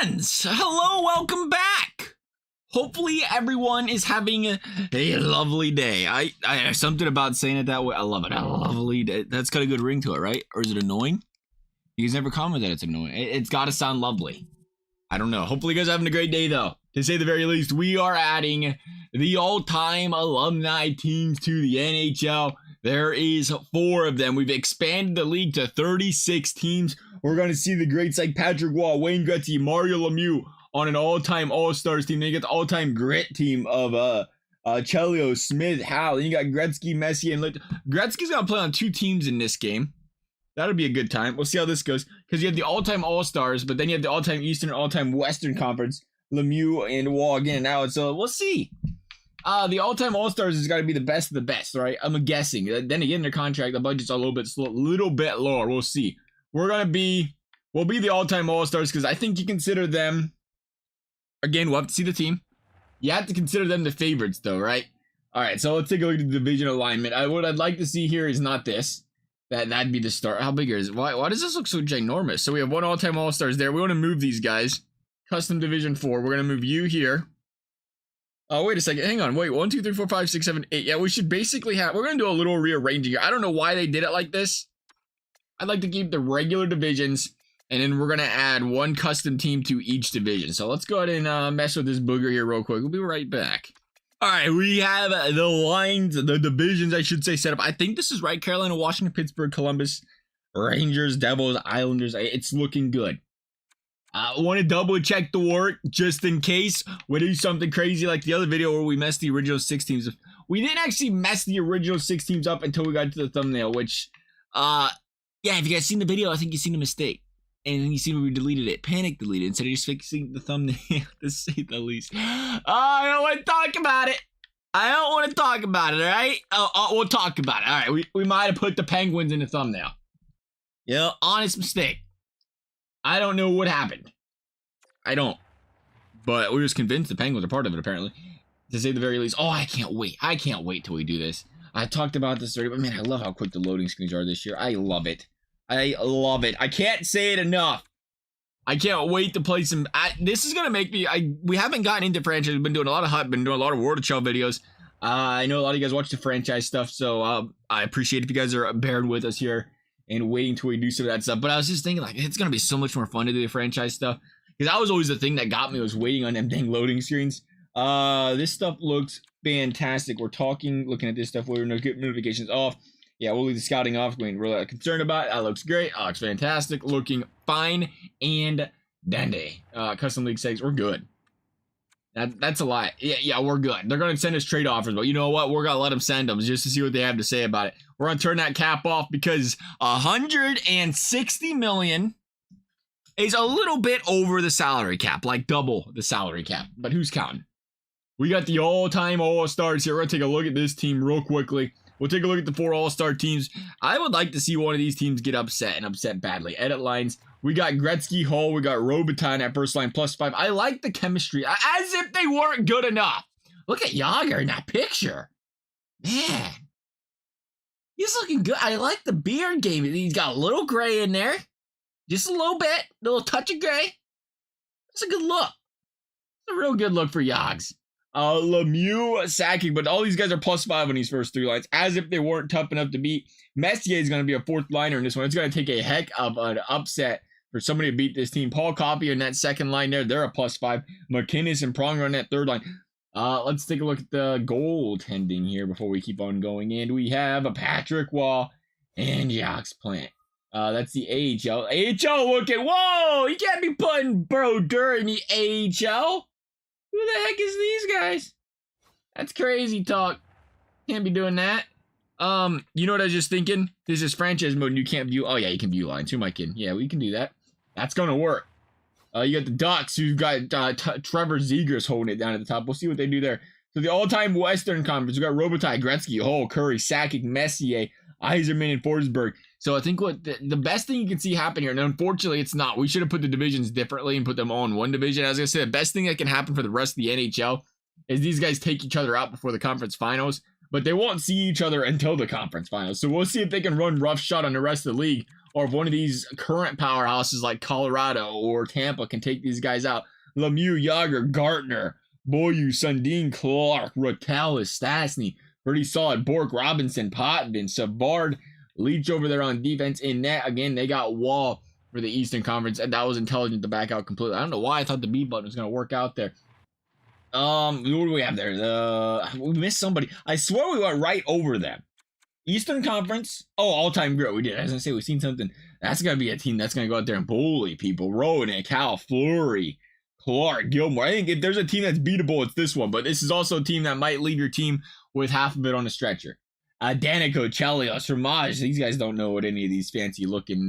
fans! Hello, welcome back! Hopefully everyone is having a lovely day. I something about saying it that way. I love it. A lovely day. That's got a good ring to it, right? Or is it annoying? You guys never comment that it's annoying. It's got to sound lovely. I don't know. Hopefully you guys are having a great day, though. To say the very least, we are adding the all-time alumni teams to the NHL. There is 4 of them. We've expanded the league to 36 teams. We're going to see the greats like Patrick Waugh, Wayne Gretzky, Mario Lemieux on an all-time All-Stars team. Then you get the all-time grit team of Chelio, Smith, Howe. Then you got Gretzky, Messi, and Gretzky's going to play on 2 teams in this game. That'll be a good time. We'll see how this goes. Because you have the all-time All-Stars, but then you have the all-time Eastern and all-time Western Conference. Lemieux and Waugh again and out. So we'll see. The all-time All-Stars has got to be the best of the best, right? I'm guessing. Then again, their contract, the budget's a little bit lower. We'll see. We'll be the all-time All-Stars because I think you consider them. Again, we'll have to see the team. You have to consider them the favorites, though, right? All right, so let's take a look at the division alignment. What I'd like to see here is not this. That'd be the start. How big is it? Why does this look so ginormous? So we have 1 all-time All-Stars there. We want to move these guys. Custom Division 4. We're going to move you here. Oh, wait a second. Hang on. Wait. 1, 2, 3, 4, 5, 6, 7, 8. Yeah, we should basically have... We're going to do a little rearranging here. I don't know why they did it like this. I'd like to keep the regular divisions, and then we're going to add 1 custom team to each division. So let's go ahead and mess with this booger here real quick. We'll be right back. All right, we have the lines, the divisions, I should say, set up. I think this is right. Carolina, Washington, Pittsburgh, Columbus, Rangers, Devils, Islanders. It's looking good. I want to double check the work just in case we do something crazy like the other video where we messed the original 6 teams up. We didn't actually mess the original 6 teams up until we got to the thumbnail, which, yeah, if you guys seen the video, I think you've seen a mistake. And then you see we deleted it, panic deleted instead of just fixing the thumbnail, to say the least. I don't want to talk about it. I don't want to talk about it, all right? We'll talk about it. All right, we might have put the Penguins in the thumbnail. Yeah, honest mistake. I don't know what happened. I don't. But we was convinced the Penguins are part of it, apparently. To say the very least. Oh, I can't wait. I can't wait till we do this. I talked about this already, but man, I love how quick the loading screens are this year. I love it. I love it. I can't say it enough. I can't wait to play some. This is gonna make me. We haven't gotten into franchise. We've been doing a lot of HUT. Been doing a lot of World of Shell videos. I know a lot of you guys watch the franchise stuff, so I appreciate if you guys are bearing with us here and waiting till we do some of that stuff. But I was just thinking, like, it's gonna be so much more fun to do the franchise stuff because that was always the thing that got me, was waiting on them dang loading screens. This stuff looks fantastic. We're looking at this stuff. We're gonna get notifications off. Yeah, we'll leave the scouting off. We ain't really concerned about it. That looks great. That looks fantastic. Looking fine and dandy. Custom league segs, we're good. That's a lie. Yeah, we're good. They're going to send us trade offers, but you know what? We're going to let them send them just to see what they have to say about it. We're going to turn that cap off because $160 million is a little bit over the salary cap, like double the salary cap. But who's counting? We got the all-time All-Stars here. We're going to take a look at this team real quickly. We'll take a look at the 4 All-Star teams. I would like to see one of these teams get upset and upset badly. Edit lines. We got Gretzky, Hall. We got Robitaille at first line, +5. I like the chemistry. As if they weren't good enough. Look at Yager in that picture. Man. He's looking good. I like the beard game. He's got a little gray in there. Just a little bit. A little touch of gray. That's a good look. It's a real good look for Yogs. Lemieux, Sakic, but all these guys are +5 on these first 3 lines, as if they weren't tough enough to beat. Messier is going to be a 4th liner in this one. It's going to take a heck of an upset for somebody to beat this team. Paul Coffey in that 2nd line there, they're a +5. McKinnis and Pronger on that 3rd line. Let's take a look at the goaltending here before we keep on going. And we have a Patrick Waugh and Jacques Plant. That's the AHL. AHL looking, whoa, you can't be putting Brodeur in the AHL. Who the heck is these guys? That's crazy talk. Can't be doing that. You know what I was just thinking? This is franchise mode and you can't view. Oh, yeah, you can view lines. Who am I kidding? Yeah, we can do that. That's going to work. You got the Ducks who've got Trevor Zegras holding it down at the top. We'll see what they do there. So the all-time Western Conference, we got Robitaille, Gretzky, Hull, Kurri, Sakic, Messier, Yzerman, and Forsberg. So I think what the best thing you can see happen here, and unfortunately it's not. We should have put the divisions differently and put them all in one division. As I said, the best thing that can happen for the rest of the NHL is these guys take each other out before the conference finals, but they won't see each other until the conference finals. So we'll see if they can run roughshod on the rest of the league or if one of these current powerhouses like Colorado or Tampa can take these guys out. Lemieux, Yager, Gartner, Boyu, Sundin, Clark, Ratalis, Stastny, pretty solid. Bork, Robinson, Potvin, Savard, Leach over there on defense. In net, again, they got Wall for the Eastern Conference, and that was intelligent to back out completely. I don't know why I thought the B button was going to work out there. What do we have there? We missed somebody. I swear we went right over them. Eastern Conference. Oh, all-time great. We did. I was going to say, we've seen something. That's going to be a team that's going to go out there and bully people. Rowan and Cal, Fleury, Clark, Gilmore. I think if there's a team that's beatable, it's this one. But this is also a team that might leave your team with half of it on a stretcher. Danico, Chelios, Ramage. These guys don't know what any of these fancy-looking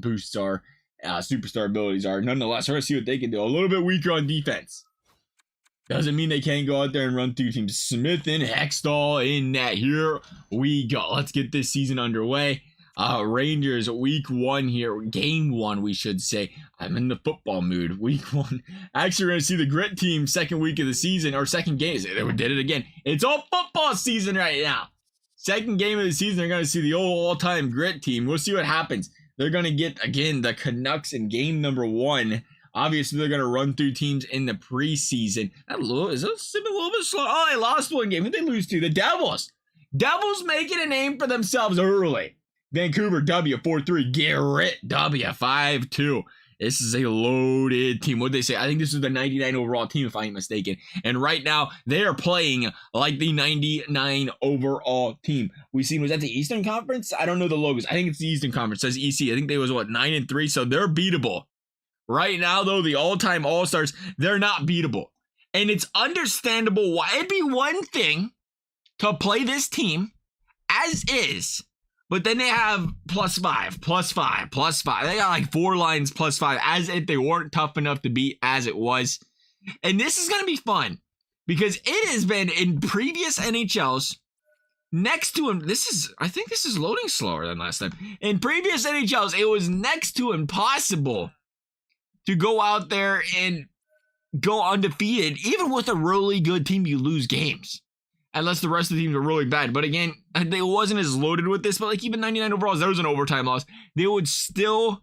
boosts are, superstar abilities are. Nonetheless, we're going to see what they can do. A little bit weaker on defense. Doesn't mean they can't go out there and run through teams. Smith and Hextall in net. Here we go. Let's get this season underway. Rangers, week 1 here. Game 1, we should say. I'm in the football mood. Week 1. Actually, we're going to see the Grit team second week of the season, or second game. They did it again. It's all football season right now. Second game of the season, they're going to see the all-time Grit team. We'll see what happens. They're going to get, again, the Canucks in game number 1. Obviously, they're going to run through teams in the preseason. Is it a little bit slow? Oh, they lost one game. Who did they lose to? The Devils. Devils making a name for themselves early. Vancouver, W, 4-3. Garrett, W, 5-2. This is a loaded team. What'd they say? I think this is the 99 overall team, if I ain't mistaken. And right now, they are playing like the 99 overall team. We seen, was that the Eastern Conference? I don't know the logos. I think it's the Eastern Conference. It says EC. I think they was, 9-3? So they're beatable. Right now, though, the all-time All-Stars, they're not beatable. And it's understandable why. It'd be one thing to play this team as is, but then they have +5, +5, +5. They got like 4 lines +5, as if they weren't tough enough to beat as it was. And this is going to be fun, because it has been in previous NHLs, next to him, I think this is loading slower than last time. In previous NHLs, it was next to impossible to go out there and go undefeated. Even with a really good team, you lose games. Unless the rest of the teams are really bad. But again, they wasn't as loaded with this, but like even 99 overalls, there was an overtime loss. They would still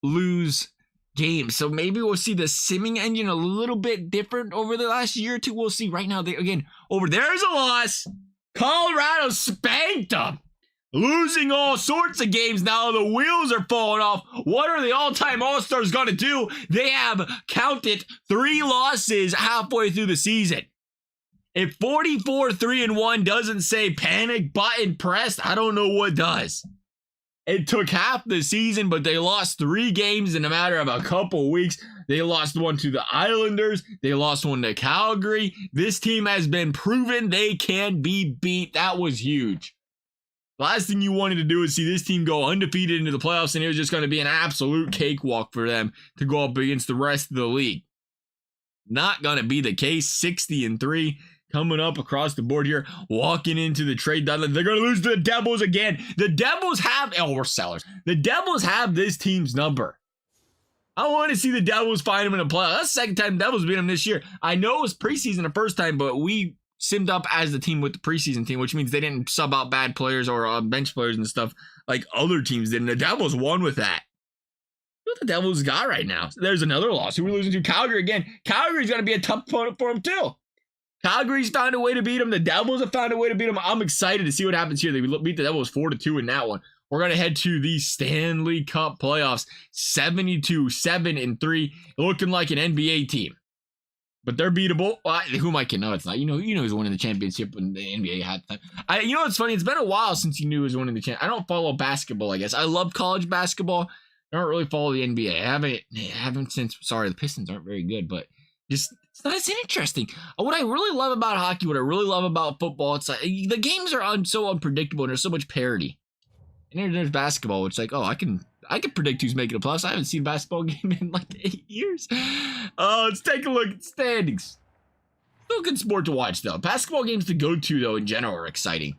lose games. So maybe we'll see the simming engine a little bit different over the last year or two. We'll see. Right now, again, over there's a loss. Colorado spanked them. Losing all sorts of games now. The wheels are falling off. What are the all-time All-Stars going to do? They have counted 3 losses halfway through the season. If 44-3-1 doesn't say panic button pressed, I don't know what does. It took half the season, but they lost 3 games in a matter of a couple weeks. They lost one to the Islanders. They lost one to Calgary. This team has been proven they can be beat. That was huge. Last thing you wanted to do is see this team go undefeated into the playoffs, and it was just going to be an absolute cakewalk for them to go up against the rest of the league. Not going to be the case. 60-3 coming up across the board here, walking into the trade deadline. They're going to lose to the Devils again. The Devils have, we're sellers. The Devils have this team's number. I want to see the Devils find them in a playoff. That's the second time the Devils beat them this year. I know it was preseason the first time, but we simmed up as the team with the preseason team, which means they didn't sub out bad players or bench players and stuff like other teams did. And the Devils won with that. What the Devils got right now? So there's another loss. Who are we losing to? Calgary again. Calgary's going to be a tough opponent for them too. Calgary's found a way to beat them. The Devils have found a way to beat them. I'm excited to see what happens here. They beat the Devils 4-2 in that one. We're going to head to the Stanley Cup playoffs. 72-7-3. Looking like an NBA team. But they're beatable. Well, who am I kidding? No, it's not. You know who's winning the championship when the NBA had time. You know what's funny? It's been a while since you knew who was winning the championship. I don't follow basketball, I guess. I love college basketball. I don't really follow the NBA. I haven't since. Sorry, the Pistons aren't very good, but just it's not as interesting. What I really love about hockey, what I really love about football, it's like the games are so unpredictable and there's so much parity. And then there's basketball, which like, I can predict who's making a plus. I haven't seen a basketball game in like 8 years. Let's take a look at standings. Still a good sport to watch though. Basketball games to go to though in general are exciting.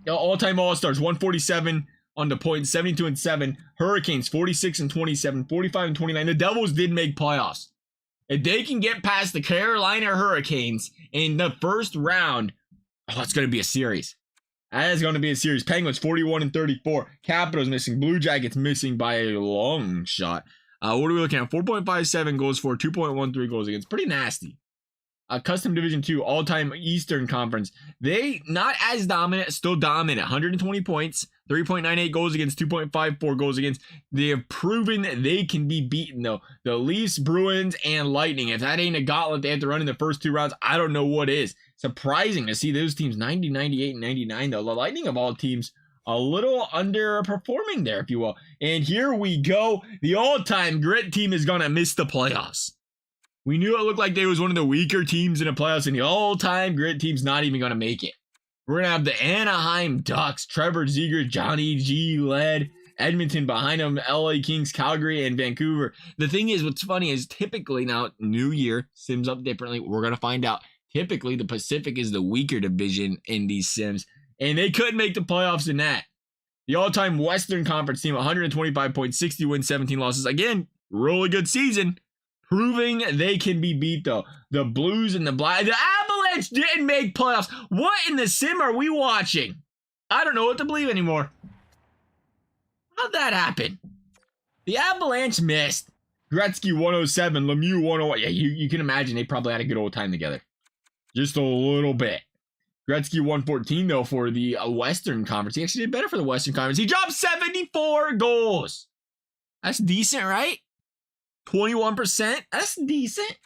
All-time All-Stars 147 on the point, 72-7. Hurricanes 46-27, 45-29. The Devils did make playoffs. If they can get past the Carolina Hurricanes in the first round, it's going to be a series. That is going to be a series. Penguins 41-34. Capitals missing. Blue Jackets missing by a long shot. What are we looking at? 4.57 goals for, 2.13 goals against. Pretty nasty. Custom Division 2, all-time Eastern Conference. They, not as dominant, still dominant. 120 points, 3.98 goals against, 2.54 goals against. They have proven that they can be beaten, though. The Leafs, Bruins, and Lightning. If that ain't a gauntlet they have to run in the first 2 rounds, I don't know what is. Surprising to see those teams 90, 98, and 99, though. The Lightning of all teams, a little underperforming there, if you will. And here we go. The all-time grit team is going to miss the playoffs. We knew it looked like they was one of the weaker teams in the playoffs, and the all-time grit team's not even going to make it. We're going to have the Anaheim Ducks, Trevor Zegras, Johnny G. led, Edmonton behind them, LA Kings, Calgary, and Vancouver. The thing is, what's funny is typically now, new year, sims up differently. We're going to find out. Typically, the Pacific is the weaker division in these sims, and they couldn't make the playoffs in that. The all-time Western Conference team, 125 points, 60 wins, 17 losses. Again, really good season. Proving they can be beat, though. The Blues and the Black. The Avalanche didn't make playoffs. What in the sim are we watching? I don't know what to believe anymore. How'd that happen? The Avalanche missed. Gretzky 107, Lemieux 101. Yeah, you can imagine they probably had a good old time together. Just a little bit. Gretzky 114, though, for the Western Conference. He actually did better for the Western Conference. He dropped 74 goals. That's decent, right? 21%. That's decent.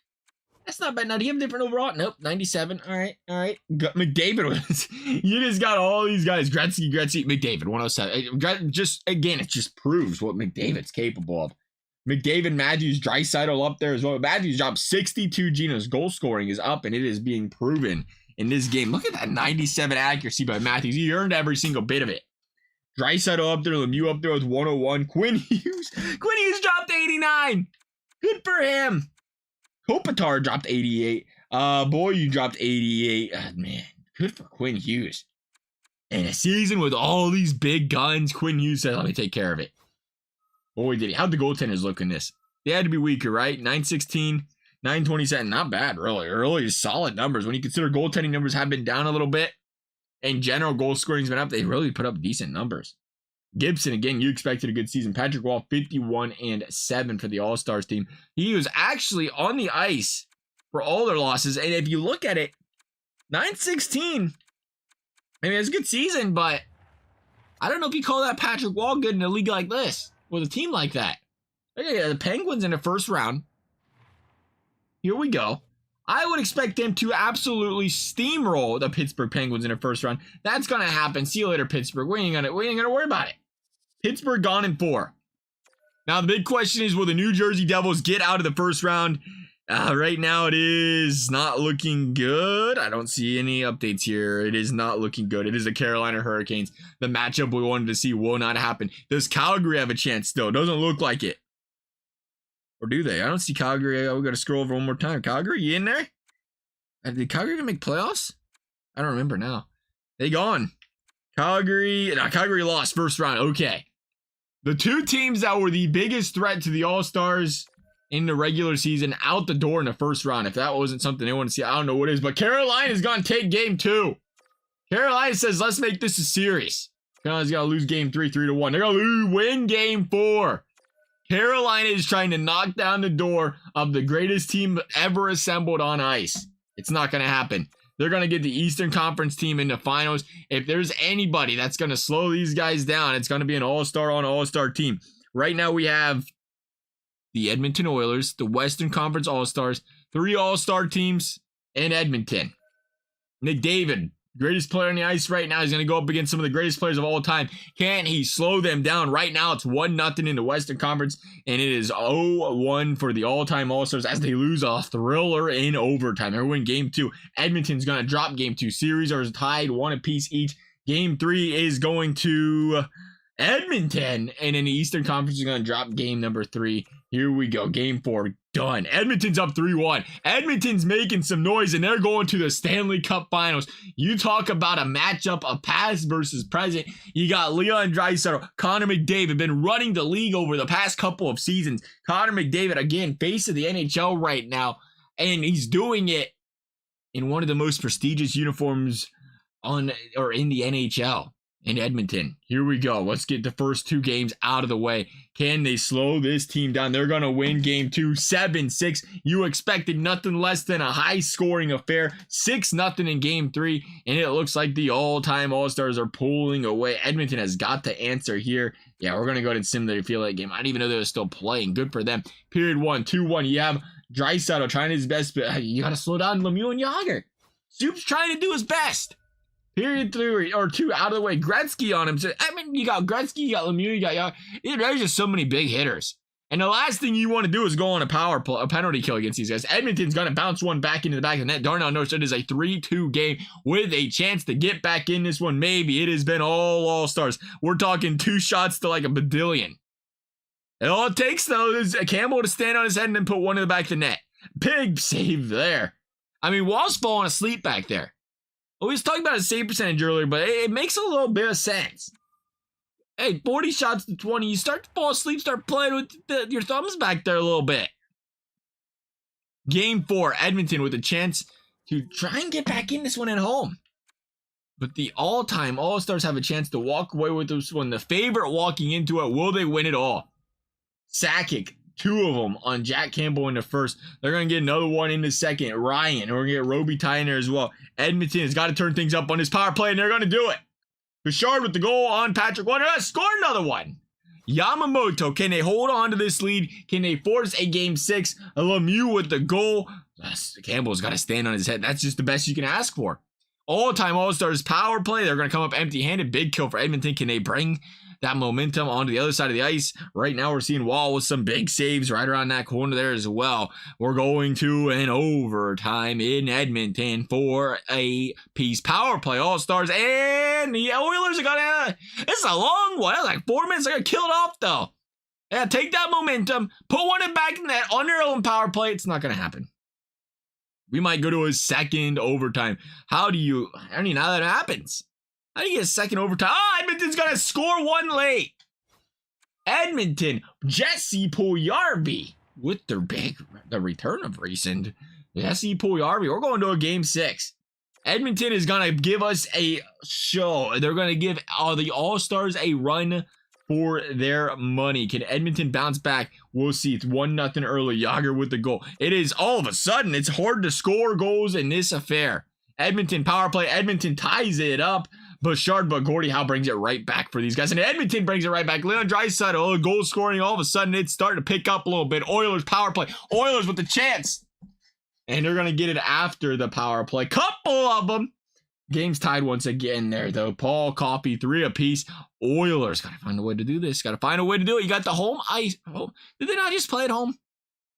That's not bad. Now, do you have different overall? Nope. 97. All right. McDavid was. You just got all these guys. Gretzky, McDavid, 107. Just, again, it just proves what McDavid's capable of. McDavid, Matthews, Draisaitl up there as well. Matthews dropped 62. Gino's goal scoring is up, and it is being proven in this game. Look at that 97 accuracy by Matthews. He earned every single bit of it. Draisaitl up there. Lemieux up there with 101. Quinn Hughes dropped 89. Good for him. Kopitar dropped 88. You dropped 88. Man, good for Quinn Hughes. And a season with all these big guns, Quinn Hughes said, let me take care of it. Boy, did he. How'd the goaltenders look in this? They had to be weaker, right? 916, 927. Not bad, really. Early solid numbers. When you consider goaltending numbers have been down a little bit, and general goal scoring's been up, they really put up decent numbers. Gibson, again, you expected a good season. Patrick Wall, 51-7 for the All-Stars team. He was actually on the ice for all their losses. And if you look at it, 916, I mean, it's a good season, but I don't know if you call that Patrick Wall good in a league like this, with a team like that. Okay, the Penguins in the first round. Here we go. I would expect them to absolutely steamroll the Pittsburgh Penguins in the first round. That's going to happen. See you later, Pittsburgh. We ain't gonna worry about it. Pittsburgh gone in 4. Now, the big question is, will the New Jersey Devils get out of the first round? Right now, it is not looking good. I don't see any updates here. It is not looking good. It is the Carolina Hurricanes. The matchup we wanted to see will not happen. Does Calgary have a chance still? Doesn't look like it. Or do they? I don't see Calgary. We got to scroll over one more time. Calgary, you in there? Did Calgary even make playoffs? I don't remember now. They gone. Calgary lost first round. Okay. The 2 teams that were the biggest threat to the All-Stars in the regular season out the door in the first round. If that wasn't something they want to see, I don't know what it is. But Carolina's going to take game 2. Carolina says, let's make this a series. Carolina's got to lose game 3, 3-1. They're going to win game 4. Carolina is trying to knock down the door of the greatest team ever assembled on ice. It's not going to happen. They're going to get the Eastern Conference team in the finals. If there's anybody that's going to slow these guys down, it's going to be an all-star on all-star team. Right now we have the Edmonton Oilers, the Western Conference All-Stars, 3 all-star teams, and Edmonton. McDavid, greatest player on the ice right now, is going to go up against some of the greatest players of all time. Can he slow them down? Right now, it's 1-0 in the Western Conference, and it is 0-1 for the all-time All-Stars as they lose a thriller in overtime. They're winning game 2. Edmonton's going to drop game 2. Series are tied 1 apiece each. Game 3 is going to Edmonton, and in the Eastern Conference is going to drop game number 3. Here we go. Game 4 done. Edmonton's up 3-1. Edmonton's making some noise, and they're going to the Stanley Cup Finals. You talk about a matchup of past versus present. You got Leon Draisaitl, Connor McDavid, been running the league over the past couple of seasons. Connor McDavid, again, face of the NHL right now, and he's doing it in one of the most prestigious uniforms in the NHL in Edmonton. Here we go. Let's get the first 2 games out of the way. Can they slow this team down? They're going to win game 2, 7-6. You expected nothing less than a high-scoring affair. 6-0 in game 3, and it looks like the all-time All-Stars are pulling away. Edmonton has got to answer here. Yeah, we're going to go to simulate a feel that game. I didn't even know they were still playing. Good for them. Period 1, 2-1. You have Draisaitl trying his best, but you got to slow down Lemieux and Jagr. Soup's trying to do his best. Period 3 or 2 out of the way. Gretzky on him. So, I mean, you got Gretzky, you got Lemieux, you got Jagr. There's just so many big hitters. And the last thing you want to do is go on a penalty kill against these guys. Edmonton's going to bounce one back into the back of the net. Darnell Nurse, it is a 3-2 game with a chance to get back in this one. Maybe it has been all-stars. We're talking 2 shots to like a badillion. And all it takes, though, is a Campbell to stand on his head and then put one in the back of the net. Big save there. I mean, Wall's falling asleep back there. We was talking about his save percentage earlier, but it makes a little bit of sense. Hey, 40 shots to 20. You start to fall asleep, start playing with your thumbs back there a little bit. Game 4, Edmonton with a chance to try and get back in this one at home. But the all-time All-Stars have a chance to walk away with this one. The favorite walking into it. Will they win it all? Sakic, 2 of them on Jack Campbell in the first. They're going to get another one in the second. Ryan, and we're going to get Robitaille in there as well. Edmonton has got to turn things up on his power play, and they're going to do it. Bouchard with the goal on Patrick Water. Score another one. Yamamoto, can they hold on to this lead? Can they force a game 6? Lemieux with the goal. Campbell's got to stand on his head. That's just the best you can ask for. All-time All-Stars power play. They're going to come up empty-handed. Big kill for Edmonton. Can they bring that momentum onto the other side of the ice? Right now we're seeing Wall with some big saves right around that corner there as well. We're going to an overtime in Edmonton for a piece power play. All-Stars and the Oilers are gonna, this is a long one. That's like 4 minutes. They're gonna kill it off though. Yeah, take that momentum, put one in back in that on their own power play. It's not gonna happen. We might go to a second overtime. I don't even know how that happens. How do you get a second overtime? Oh, Edmonton's going to score one late. Edmonton, Jesse Puljujarvi with the return of recent. Jesse Puljujarvi. We're going to a game 6. Edmonton is going to give us a show. They're going to give the All-Stars a run for their money. Can Edmonton bounce back? We'll see. It's 1-0 early. Jagr with the goal. It is all of a sudden, it's hard to score goals in this affair. Edmonton power play. Edmonton ties it up. Bouchard, but Gordie Howe brings it right back for these guys. And Edmonton brings it right back. Leon Draisaitl, goal scoring. All of a sudden, it's starting to pick up a little bit. Oilers power play. Oilers with the chance. And they're going to get it after the power play. Couple of them. Game's tied once again there, though. Paul, Coffey, 3 apiece. Oilers got to find a way to do this. Got to find a way to do it. You got the home ice. Oh, did they not just play at home?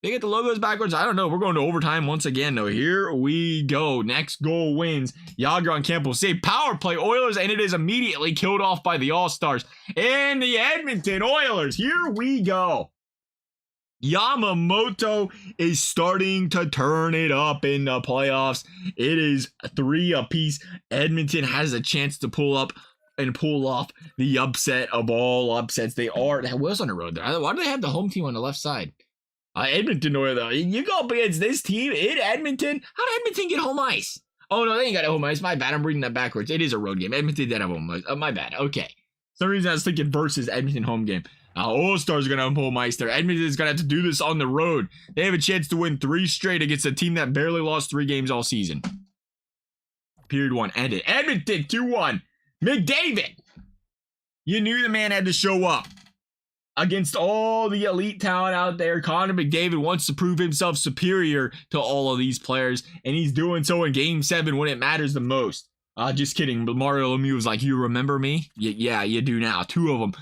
They get the logos backwards. I don't know. We're going to overtime once again, though. Here we go. Next goal wins. Jagr on Campbell save. Power play Oilers, and it is immediately killed off by the All-Stars. And the Edmonton Oilers. Here we go. Yamamoto is starting to turn it up in the playoffs. It is 3 apiece. Edmonton has a chance to pull up and pull off the upset of all upsets. They was on the road there. Why do they have the home team on the left side? Edmonton, though. You go up against this team in Edmonton. How did Edmonton get home ice? Oh, no, they ain't got home ice. My bad. I'm reading that backwards. It is a road game. Edmonton did have home ice. My bad. Okay. For some reason I was thinking versus Edmonton home game. All-Stars are going to have home ice there. Edmonton is going to have to do this on the road. They have a chance to win 3 straight against a team that barely lost 3 games all season. Period 1 ended. Edmonton 2-1. McDavid. You knew the man had to show up. Against all the elite talent out there, Connor McDavid wants to prove himself superior to all of these players, and he's doing so in Game 7 when it matters the most. Just kidding. But Mario Lemieux was like, you remember me? Yeah, you do now. 2 of them.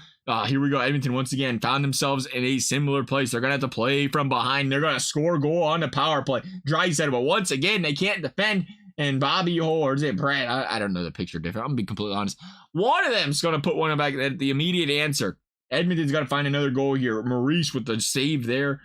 Here we go. Edmonton once again found themselves in a similar place. They're going to have to play from behind. They're going to score a goal on the power play. Draisaitl, but once again, they can't defend. And Bobby Hole, or is it Brad? I don't know the picture different. I'm going to be completely honest. One of them's going to put one back at the immediate answer. Edmonton's got to find another goal here. Maurice with the save there.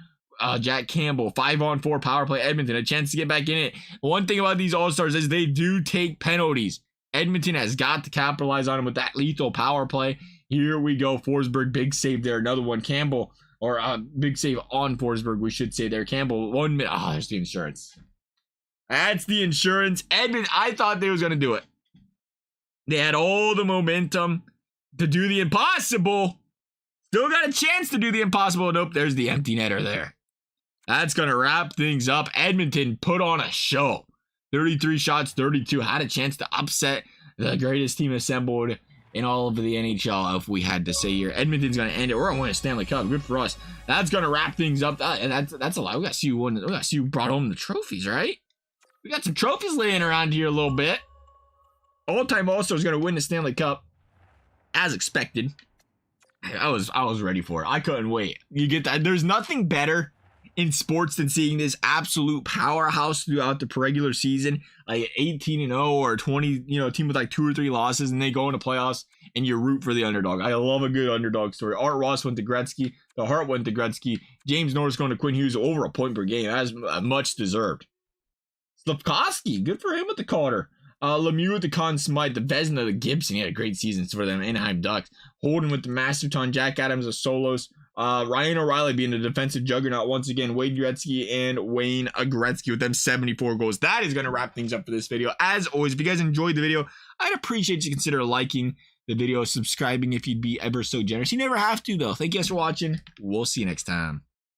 Jack Campbell, 5-on-4 power play. Edmonton, a chance to get back in it. One thing about these All-Stars is they do take penalties. Edmonton has got to capitalize on them with that lethal power play. Here we go. Forsberg, big save there. Another one. Campbell, or big save on Forsberg, we should say there. Campbell, 1 minute. Oh, there's the insurance. That's the insurance. Edmonton, I thought they was going to do it. They had all the momentum to do the impossible. Still got a chance to do the impossible. Nope, there's the empty netter there. That's going to wrap things up. Edmonton put on a show. 33 shots, 32. Had a chance to upset the greatest team assembled in all of the NHL, if we had to say here. Edmonton's going to end it. We're going to win a Stanley Cup. Good for us. That's going to wrap things up. And that's a lot. We got to see you won. We got to see you brought home the trophies, right? We got some trophies laying around here a little bit. All-time All-Star is going to win the Stanley Cup, as expected. I was ready for it. I couldn't wait. You get that. There's nothing better in sports than seeing this absolute powerhouse throughout the regular season, like 18-0 or 20, team with like 2 or 3 losses, and they go into playoffs and you root for the underdog. I love a good underdog story. Art Ross went to Gretzky. The Hart went to Gretzky. James Norris going to Quinn Hughes, over a point per game. That is much deserved. Slafkovsky, good for him with the Calder. Lemieux with the Conn Smythe, the Vezina, the Gibson. He had a great season for them. Anaheim Ducks. Holden with the Masterton, Jack Adams, the Solos. Ryan O'Reilly being the defensive juggernaut once again. Wayne Gretzky and Wayne Gretzky with them 74 goals. That is going to wrap things up for this video. As always, if you guys enjoyed the video, I'd appreciate you consider liking the video, subscribing if you'd be ever so generous. You never have to, though. Thank you guys for watching. We'll see you next time.